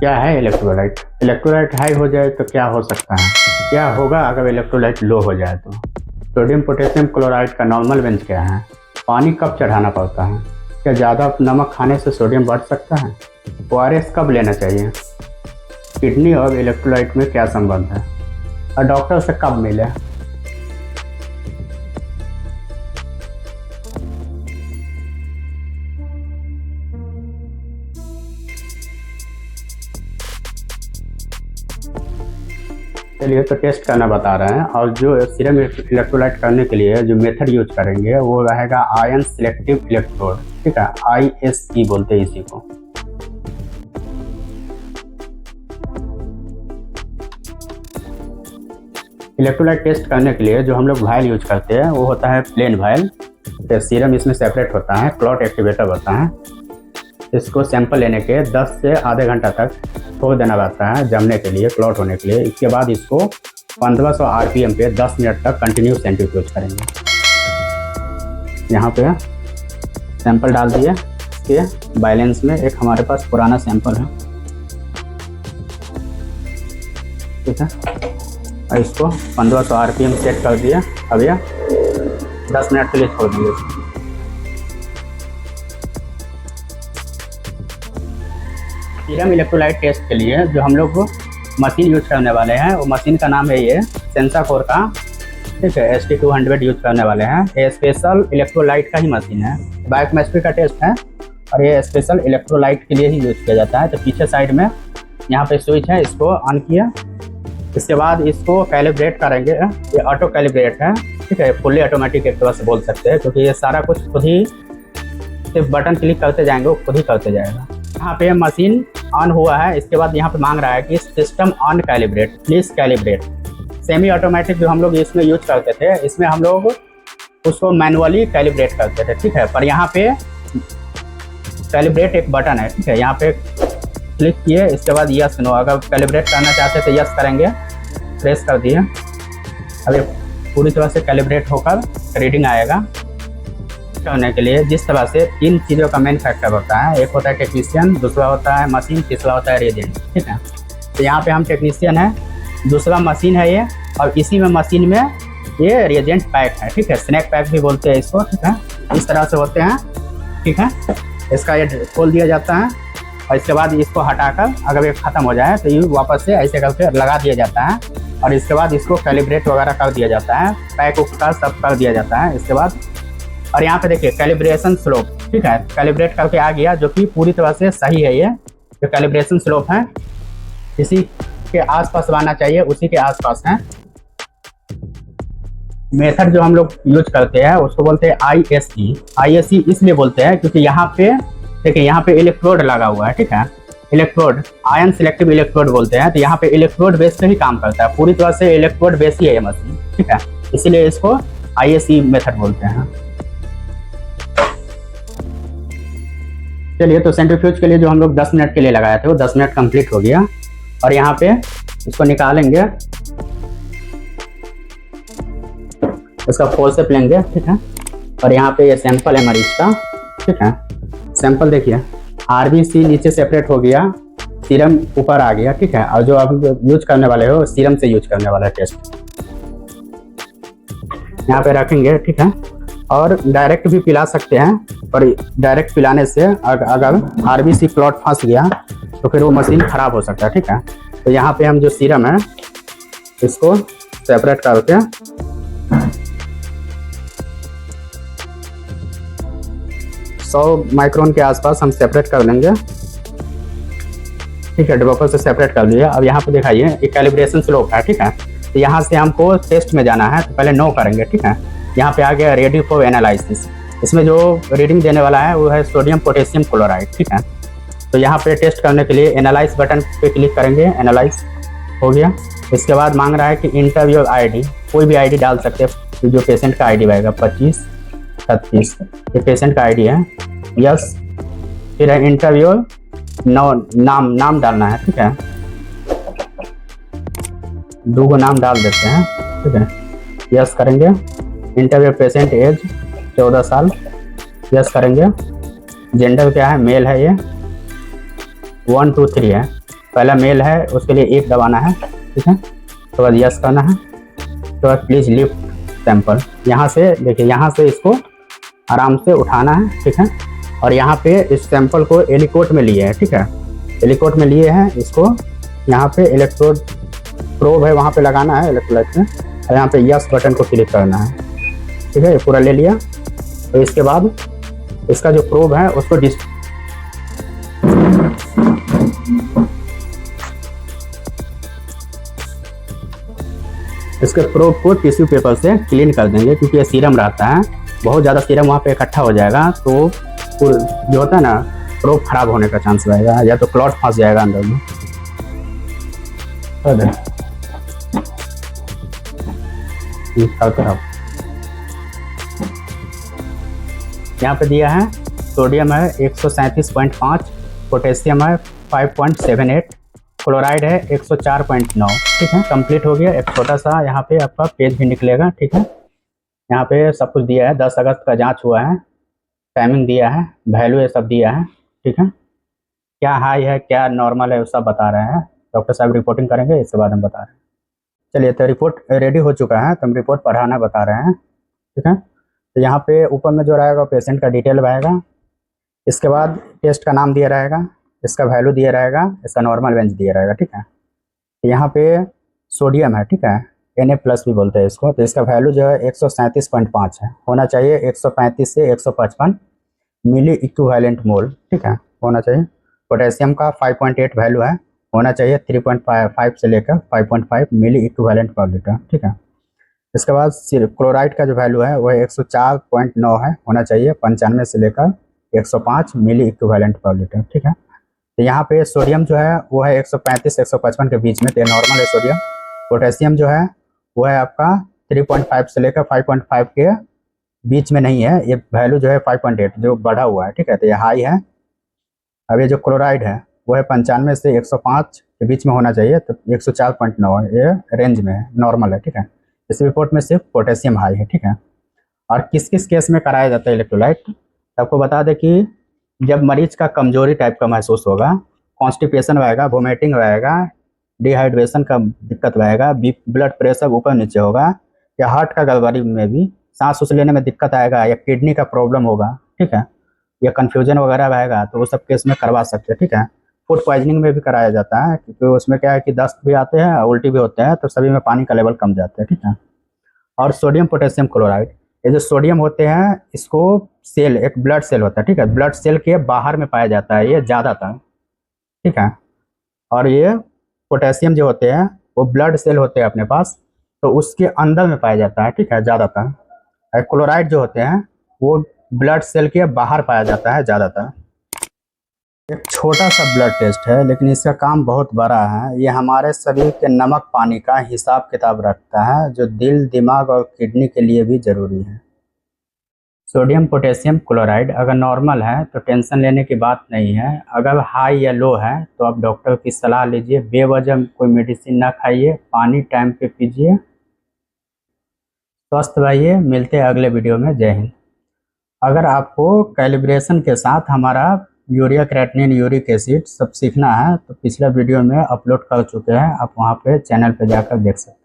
क्या है electrolyte? Electrolyte high हो जाए तो क्या हो सकता है? क्या होगा अगर इलेक्ट्रोलाइट लो हो जाए तो? सोडियम पोटेशियम क्लोराइड का नॉर्मल रेंज क्या है? पानी कब चढ़ाना पड़ता है? क्या ज़्यादा नमक खाने से सोडियम बढ़ सकता है? ORS कब लेना चाहिए? किडनी और इलेक्ट्रोलाइट में क्या संबंध है? और डॉक्टर से कब मिले? चलिए तो टेस्ट करना बता रहे हैं, और जो सीरम इलेक्ट्रोलाइट करने के लिए जो मेथड यूज करेंगे वो रहेगा आयन सिलेक्टिव इलेक्ट्रोड। ठीक है, ISE बोलते हैं इसी को। इलेक्ट्रोलाइट टेस्ट करने के लिए जो हम लोग वायल यूज करते हैं वो होता है प्लेन वायल। तो सीरम इसमें सेपरेट होता है, क्लॉट एक्टिवेटर होता है। इसको सैंपल लेने के 10 से आधे घंटा तक छोड़ देना पड़ता है जमने के लिए, क्लॉट होने के लिए। इसके बाद इसको 1500 RPM पे 10 मिनट तक कंटिन्यू सेंट्रीफ्यूज करेंगे। यहाँ पे सैंपल डाल दिए। इसके बैलेंस में एक हमारे पास पुराना सैंपल है, ठीक है, और इसको 1500 RPM सेट कर दिया। अब यह 10 मिनट के लिए छोड़ दिए। सीरम इलेक्ट्रोलाइट टेस्ट के लिए जो हम लोग मशीन यूज करने वाले हैं वो मशीन का नाम है ये सेंसाकोर का, ठीक है, ST200 यूज करने वाले हैं। ये स्पेशल इलेक्ट्रोलाइट का ही मशीन है, बायोकेमिस्ट्री का टेस्ट है और ये स्पेशल इलेक्ट्रोलाइट के लिए ही यूज किया जाता है। तो पीछे साइड में यहाँ पे स्विच है, इसको ऑन किया। इसके बाद इसको कैलिब्रेट करेंगे। ये ऑटो कैलिब्रेट है, ठीक है, फुल्ली ऑटोमेटिक एक तरह से बोल सकते हैं, क्योंकि ये सारा कुछ खुद ही सिर्फ बटन क्लिक करते जाएंगे, वो खुद ही करते जाएगा। यहाँ पे मशीन ऑन हुआ है। इसके बाद यहाँ पे मांग रहा है कि system on calibrate, please calibrate. Semi automatic जो हम लोग इसमें यूज करते थे, इसमें हम लोग उसको मैनुअली कैलिब्रेट करते थे, ठीक है। पर यहाँ पे कैलिब्रेट एक बटन है, ठीक है, यहाँ पे क्लिक किए। इसके बाद यस नो, अगर कैलिब्रेट करना चाहते तो यस करेंगे, प्रेस कर दिए। अब ये पूरी तरह से कैलिब्रेट होकर रीडिंग आएगा। करने के लिए जिस तरह से 3 चीज़ों का मेन फैक्टर होता है, एक होता है टेक्नीशियन, दूसरा होता है मशीन, तीसरा होता है रिएजेंट, ठीक है। तो यहाँ पे हम टेक्नीशियन है, दूसरा मशीन है ये, और इसी में मशीन में ये रिएजेंट पैक है, ठीक है, स्नैक पैक भी बोलते हैं इसको, ठीक है। इस तरह से होते हैं, ठीक है। इसका ये खोल दिया जाता है और इसके बाद इसको हटाकर अगर ये ख़त्म हो जाए तो ये वापस से ऐसे करके लगा दिया जाता है, और इसके बाद इसको कैलिब्रेट वगैरह कर दिया जाता है, पैक का सब कर दिया जाता है इसके बाद। और यहाँ पे देखिए कैलिब्रेशन स्लोप, ठीक है, कैलिब्रेट करके आ गया, जो कि पूरी तरह से सही है। ये जो कैलिब्रेशन स्लोप है इसी के आसपास आना चाहिए, उसी के आसपास है। मेथड जो हम लोग यूज करते हैं उसको बोलते हैं ISE इसलिए बोलते हैं क्योंकि यहाँ पे देखिए, यहाँ पे इलेक्ट्रोड लगा हुआ है, ठीक है, इलेक्ट्रोड, आयन सिलेक्टिव इलेक्ट्रोड बोलते हैं। तो यहाँ पे इलेक्ट्रोड बेस पे ही काम करता है, पूरी तरह से इलेक्ट्रोड बेस ही है ये मशीन, ठीक है, इसीलिए इसको ISE मेथड बोलते हैं। चलिए तो सेंट्रीफ्यूज के लिए जो हम लोग 10 मिनट के लिए लगाए थे वो 10 मिनट कंप्लीट हो गया, और यहाँ पे इसको निकालेंगे, इसका फोर्सेप लेंगे, ठीक है। और यहाँ पे ये सैंपल है मरीज का, ठीक है, सैंपल देखिए, RBC नीचे सेपरेट हो गया, सीरम ऊपर आ गया, ठीक है। और जो आप यूज करने वाले हो सीरम से यूज करने वाला टेस्ट यहाँ पे रखेंगे, ठीक है। और डायरेक्ट भी पिला सकते हैं, पर डायरेक्ट पिलाने से अगर RBC क्लॉट फंस गया तो फिर वो मशीन खराब हो सकता है, ठीक है। तो यहाँ पे हम जो सीरम है इसको सेपरेट करके 100 माइक्रोन के आसपास हम सेपरेट कर लेंगे, ठीक है, ड्रॉपर से सेपरेट कर लिया। अब यहाँ पे दिखाइए ये कैलिब्रेशन स्लोप है, ठीक है। तो यहाँ से हमको टेस्ट में जाना है, तो पहले नो करेंगे, ठीक है। यहाँ पे आ गया रेडी फॉर एनालिसिस। इसमें जो रीडिंग देने वाला है वो है सोडियम पोटेशियम क्लोराइड, ठीक है। तो यहाँ पे टेस्ट करने के लिए एनालाइज बटन पे क्लिक करेंगे, एनालाइज हो गया। इसके बाद मांग रहा है कि इंटरव्यू ID, कोई भी ID डाल सकते हैं, जो पेशेंट का ID रहेगा 25 36, ये पेशेंट का ID है, यस। फिर है इंटरव्यू नाम डालना है, ठीक है, 2 नाम डाल देते हैं, ठीक है, यस करेंगे। इंटरव्यू पेशेंट एज 14 साल, यस करेंगे। जेंडर क्या है, मेल है, ये 1 2 3 है, पहला मेल है उसके लिए 1 दबाना है, ठीक है। तो बाद यस करना है, तो बाद प्लीज़ लिफ्ट सैंपल। यहाँ से देखिए, यहाँ से इसको आराम से उठाना है, ठीक है। और यहाँ पे इस सैंपल को एलिकोट में लिए हैं, ठीक है। एलिकोट में लिए हैं इसको, यहाँ पे इलेक्ट्रोड प्रोब है वहाँ पे लगाना है इलेक्ट्रोलाइट में, और यहाँ पे यस बटन को क्लिक करना है, ठीक है। ये पूरा ले लिया। तो इसके बाद इसका जो प्रोब है उसको इसके प्रोब को टिश्यू पेपर से क्लीन कर देंगे, क्योंकि ये सीरम रहता है, बहुत ज़्यादा सीरम वहाँ पे इकट्ठा हो जाएगा तो जो होता है ना प्रोब खराब होने का चांस रहेगा, या तो क्लॉट फंस जाएगा अंदर में। यहाँ पे दिया है सोडियम है 137.5, पोटेशियम है 5.78, क्लोराइड है 104.9, ठीक है। कंप्लीट हो गया। एक छोटा सा यहाँ पे आपका पेज भी निकलेगा, ठीक है। यहाँ पे सब कुछ दिया है, 10 अगस्त का जांच हुआ है, टाइमिंग दिया है, वैल्यू ये सब दिया है, ठीक है। क्या हाई है क्या नॉर्मल है वो सब बता रहे हैं, डॉक्टर साहब रिपोर्टिंग करेंगे, इसके बाद हम बता रहे हैं। चलिए, तो रिपोर्ट रेडी हो चुका है, तो हम रिपोर्ट पढ़ाना बता रहे हैं, ठीक है। तो यहाँ पे ऊपर में जो रहेगा पेशेंट का डिटेल रहेगा, इसके बाद टेस्ट का नाम दिया रहेगा, इसका वैल्यू दिया रहेगा, इसका नॉर्मल रेंज दिया रहेगा, ठीक है। यहाँ पे सोडियम है, ठीक है, Na+ भी बोलते हैं इसको। तो इसका वैल्यू जो है 137.5 है, होना चाहिए 135 से 155 मिली इक्विवेलेंट मोल, ठीक है, होना चाहिए। पोटेशियम का 5.8 वैल्यू है, होना चाहिए 3.5 से लेकर 5.5 मिली इक्विवेलेंट पर लीटर, ठीक है। इसके बाद क्लोराइड का जो वैल्यू है वो 104.9 है, होना चाहिए 95 से लेकर 105 मिली इक्विवेलेंट पर लीटर, ठीक है। तो यहाँ पे सोडियम जो है वो है 135 से 155 के बीच में, तो नॉर्मल है सोडियम। पोटेशियम जो है वो है आपका 3.5 से लेकर 5.5 के बीच में नहीं है, ये वैल्यू जो है 5.8 जो बढ़ा हुआ है, ठीक है, तो ये हाई है। अब ये जो क्लोराइड है वो है 95 से 105 के बीच में होना चाहिए, तो 104.9 है, ये रेंज में है, नॉर्मल है, ठीक है। इस रिपोर्ट में सिर्फ पोटेशियम हाई है, ठीक है। और किस किस केस में कराया जाता है इलेक्ट्रोलाइट, आपको बता दें कि जब मरीज का कमजोरी टाइप का महसूस होगा, कॉन्स्टिपेशन रहेगा, वोमिटिंग रहेगा, डिहाइड्रेशन का दिक्कत रहेगा, ब्लड प्रेशर ऊपर नीचे होगा, या हार्ट का गड़बड़ी में भी सांस उस लेने में दिक्कत आएगा, या किडनी का प्रॉब्लम होगा, ठीक है, या कन्फ्यूजन वगैरह रहेगा, तो वो सब केस में करवा सकते हैं, ठीक है। फूड पॉइजनिंग में भी कराया जाता है, क्योंकि उसमें क्या है कि दस्त भी आते हैं, उल्टी भी होते हैं, तो सभी में पानी का लेवल कम जाता है, ठीक है। और सोडियम पोटेशियम क्लोराइड, ये जो सोडियम होते हैं इसको सेल, एक ब्लड सेल होता है, ठीक है, ब्लड सेल के बाहर में पाया जाता है ये ज़्यादातर, ठीक है। और ये पोटेशियम जो होते हैं वो ब्लड सेल होते हैं अपने पास, तो उसके अंदर में पाया जाता है, ठीक है, ज़्यादातर। क्लोराइड जो होते हैं वो ब्लड सेल के बाहर पाया जाता है ज़्यादातर। एक छोटा सा ब्लड टेस्ट है, लेकिन इसका काम बहुत बड़ा है। ये हमारे शरीर के नमक पानी का हिसाब किताब रखता है, जो दिल, दिमाग और किडनी के लिए भी ज़रूरी है। सोडियम पोटेशियम क्लोराइड अगर नॉर्मल है तो टेंशन लेने की बात नहीं है, अगर हाई या लो है तो आप डॉक्टर की सलाह लीजिए, बेवजह कोई मेडिसिन ना खाइए, पानी टाइम पे पीजिए, स्वस्थ रहिए। मिलते हैं अगले वीडियो में। जय हिंद। अगर आपको कैलिब्रेशन के साथ हमारा यूरिया, क्रेटिनिन, यूरिक एसिड सब सीखना है तो पिछला वीडियो में अपलोड कर चुके हैं, आप वहाँ पे चैनल पे जाकर देख सकते हैं।